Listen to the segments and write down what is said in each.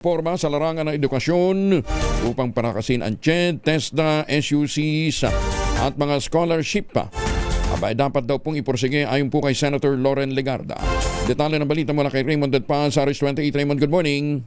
Porma sa larangan ng edukasyon upang palakasin ang CHED, TESDA, SUCs at mga scholarship pa. Abay, dapat daw pong iporsige ayon po kay Senator Loren Legarda. Detalye ng balita mula kay Raymond Dadpan sa RS28. Raymond, good morning.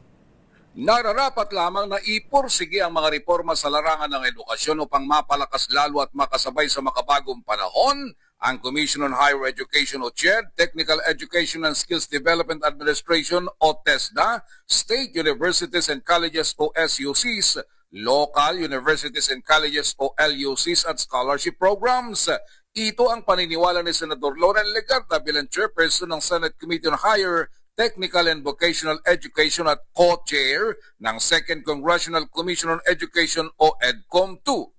Nararapat lamang na iporsige ang mga reforma sa larangan ng edukasyon upang mapalakas lalo at makasabay sa makabagong panahon ang Commission on Higher Education o CHED, Technical Education and Skills Development Administration o TESDA, State Universities and Colleges o SUCs, Local Universities and Colleges o LUCs at scholarship programs. Ito ang paniniwala ni Senator Loren Legarda bilang chairperson ng Senate Committee on Higher Technical and Vocational Education at co-chair ng Second Congressional Commission on Education o EDCOM-2.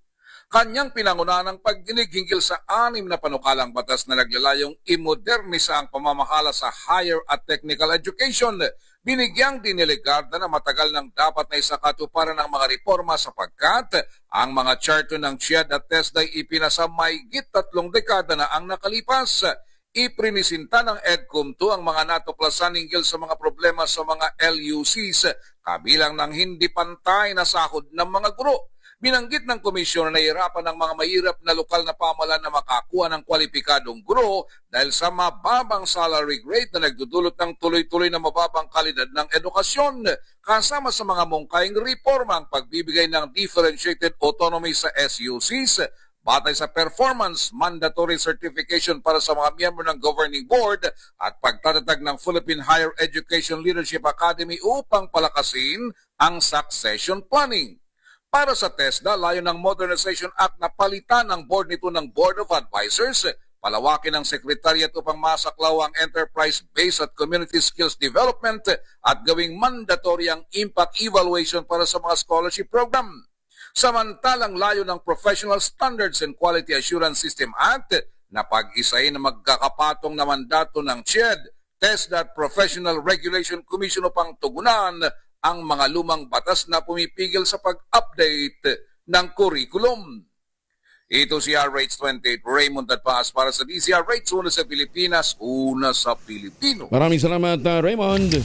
Kanyang pinangunahan ang pagdinig hinggil sa 6 na panukalang batas na naglalayong imodernisa ang pamamahala sa higher at technical education. Binigyang din ni Legarda na matagal nang dapat na isakatuparan ng mga reforma sapagkat ang mga charter ng CHED at TESDA ay ipinasa mahigit 3 dekada na ang nakalipas. Iprinisinta ng EDCOM-2 ang mga natuklasan hinggil sa mga problema sa mga LUCs, kabilang ng hindi pantay na sahod ng mga guro. Binanggit ng komisyon na nahihirapan ng mga mahirap na lokal na pamahalaan na makakuha ng kwalipikadong guro dahil sa mababang salary grade na nagdudulot ng tuloy-tuloy na mababang kalidad ng edukasyon. Kasama sa mga mungkahing reforma ang pagbibigay ng differentiated autonomy sa SUCs, batay sa performance, mandatory certification para sa mga miyembro ng governing board at pagtatatag ng Philippine Higher Education Leadership Academy upang palakasin ang succession planning. Para sa TESDA, layo ng Modernization Act na palitan ang board nito ng Board of Advisors, palawakin ang sekretariat upang masaklaw ang enterprise-based at community skills development at gawing mandatory ang impact evaluation para sa mga scholarship program. Samantalang layo ng Professional Standards and Quality Assurance System Act na pag-isahin na magkakapatong na mandato ng CHED, TESDA at Professional Regulation Commission upang tugunan ang mga lumang batas na pumipigil sa pag-update ng curriculum. Ito si RH28 Raymond Dadpan para sa DZRH, una sa Pilipinas, una sa Pilipino. Maraming salamat, Raymond.